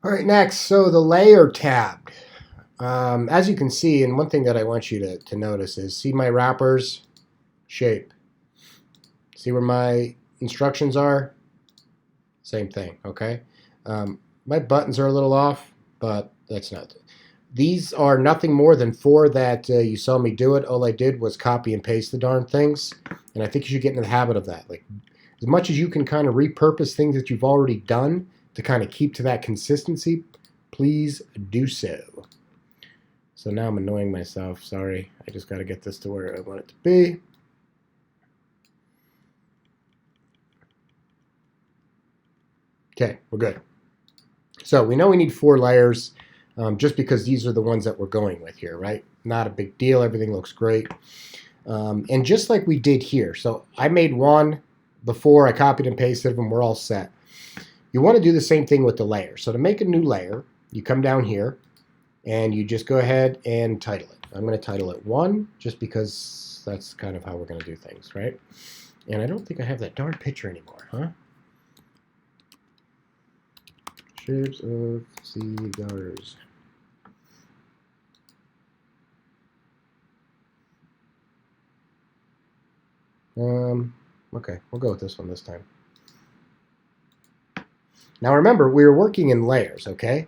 All right, next, so the layer tab. As you can see, and one thing that I want you to notice is, see my wrappers shape. See where my instructions are? Same thing, okay? My buttons are a little off, but that's not. These are nothing more than four that you saw me do it. All I did was copy and paste the darn things, and I think you should get in the habit of that. Like, as much as you can kind of repurpose things that you've already done to kind of keep to that consistency, please do so. So now I'm annoying myself. Sorry. I just got to get this to where I want it to be. Okay, we're good. So we know we need 4 layers just because these are the ones that we're going with here, right? Not a big deal. Everything looks great. And just like we did here. So I made one before. I copied and pasted them. We're all set. You want to do the same thing with the layer. So to make a new layer, you come down here and you just go ahead and title it. I'm going to title it 1 just because that's kind of how we're going to do things, right? And I don't think I have that darn picture anymore, huh? Shapes of cigars. Okay, we'll go with this one this time. Now remember, we were working in layers, okay?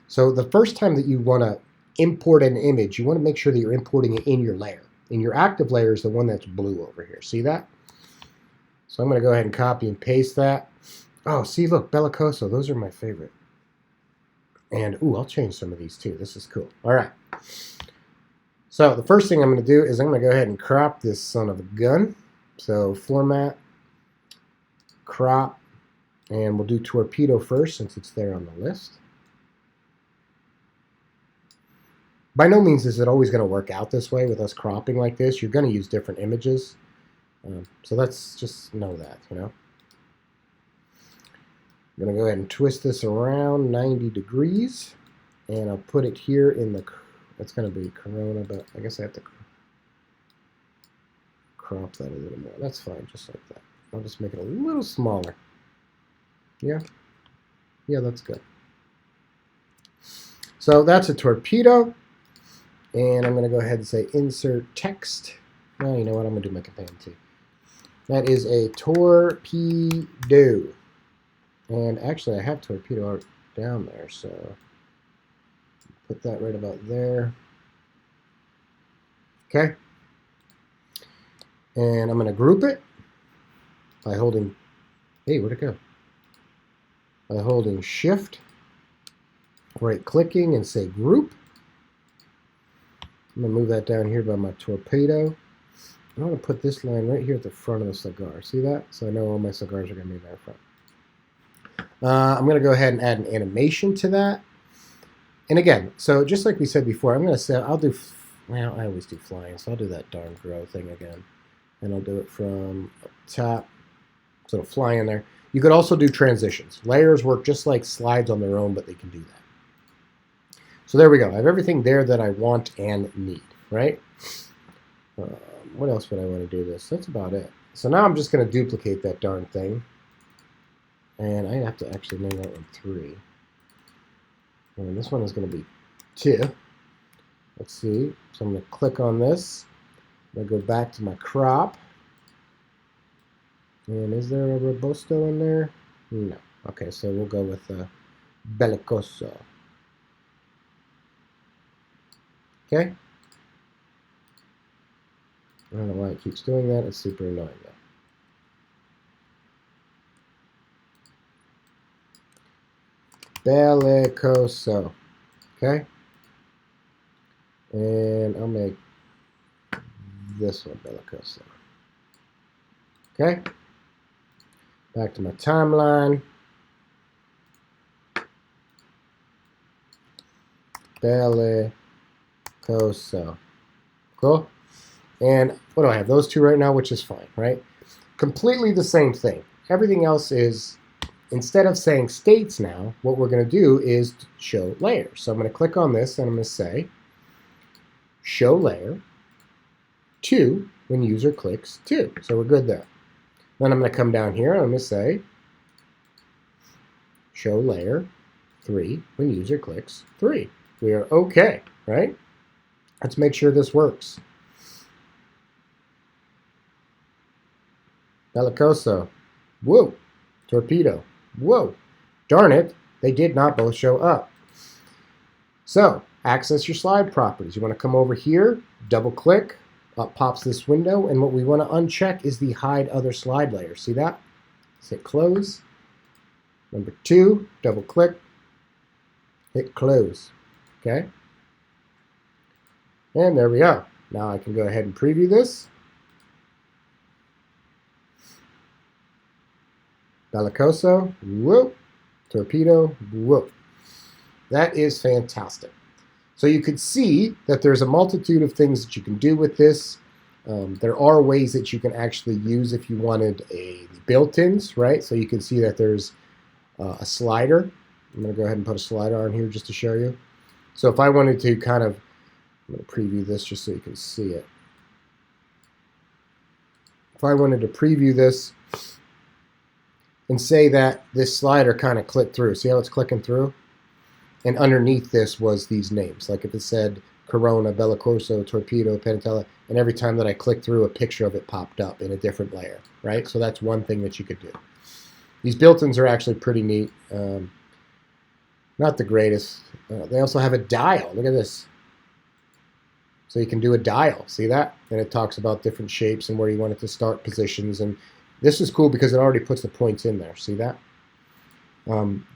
So the first time that you want to import an image, you want to make sure that you're importing it in your layer. And your active layer is the one that's blue over here. See that? So I'm going to go ahead and copy and paste that. Oh, see, look, Bellicoso. Those are my favorite. And, ooh, I'll change some of these too. This is cool. All right. So the first thing I'm going to do is I'm going to go ahead and crop this son of a gun. So format, crop, and we'll do torpedo first since it's there on the list. By no means is it always going to work out this way with us cropping like this. You're going to use different images. So let's just know that, you know. I'm going to go ahead and twist this around 90 degrees. And I'll put it here in the, it's going to be Corona, but I guess I have to crop that a little more. That's fine, just like that. I'll just make it a little smaller. Yeah? Yeah, that's good. So that's a torpedo. And I'm going to go ahead and say insert text. Well, you know what? I'm going to do my companion too. That is a torpedo. And actually, I have torpedo art down there, so put that right about there. Okay. And I'm going to group it by holding, hey, where'd it go? By holding Shift, right-clicking, and say Group. I'm going to move that down here by my torpedo. I'm going to put this line right here at the front of the cigar. See that? So I know all my cigars are going to be there front. I'm going to go ahead and add an animation to that. And again, so just like we said before, I'm going to say, I'll do, well, I always do flying, so I'll do that darn grow thing again. And I'll do it from up top, so it'll fly in there. You could also do transitions. Layers work just like slides on their own, but they can do that. So there we go. I have everything there that I want and need, right? What else would I want to do this? That's about it. So now I'm just going to duplicate that darn thing. And I have to actually name that one 3. And this one is going to be 2. Let's see. So I'm going to click on this. I'm going to go back to my crop. And is there a Robusto in there? No. Okay, so we'll go with Bellicoso. Okay? I don't know why it keeps doing that. It's super annoying though. Bellicoso. Okay? And I'll make this one Bellicoso. Okay? Back to my timeline. Bellicoso. Cool? And what do I have? Those two right now, which is fine, right? Completely the same thing. Everything else is, instead of saying states now, what we're going to do is show layers. So I'm going to click on this and I'm going to say show layer to when user clicks to. So we're good there. Then I'm going to come down here and I'm going to say show layer 3 when user clicks 3. We are okay, right? Let's make sure this works. Bellicoso. Whoa. Torpedo. Whoa. Darn it, they did not both show up. So, access your slide properties. You want to come over here, double click, up pops this window, and what we want to uncheck is the hide other slide layer. See that? Hit close. Number 2, double click, hit close. Okay? And there we go. Now I can go ahead and preview this. Bellicoso, whoop. Torpedo, whoop. That is fantastic. So you could see that there's a multitude of things that you can do with this. There are ways that you can actually use if you wanted a built-ins, right? So you can see that there's a slider. I'm going to go ahead and put a slider on here just to show you. So if I wanted to kind of, I'm going to preview this just so you can see it. If I wanted to preview this and say that this slider kind of clicked through, see how it's clicking through? And underneath this was these names. Like if it said Corona, Bellicoso, Torpedo, Panatella, and every time that I clicked through, a picture of it popped up in a different layer, right? So that's one thing that you could do. These built-ins are actually pretty neat. Not the greatest. They also have a dial. Look at this. So you can do a dial. See that? And it talks about different shapes and where you want it to start positions. And this is cool because it already puts the points in there. See that?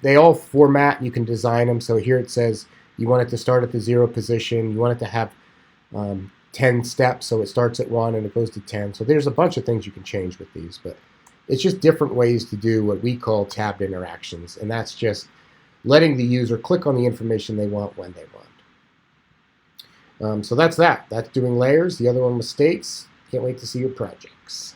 They all format. You can design them. So here it says you want it to start at the 0 position. You want it to have 10 steps. So it starts at 1 and it goes to 10. So there's a bunch of things you can change with these. But it's just different ways to do what we call tabbed interactions. And that's just letting the user click on the information they want when they want. So that's that. That's doing layers. The other one was states. Can't wait to see your projects.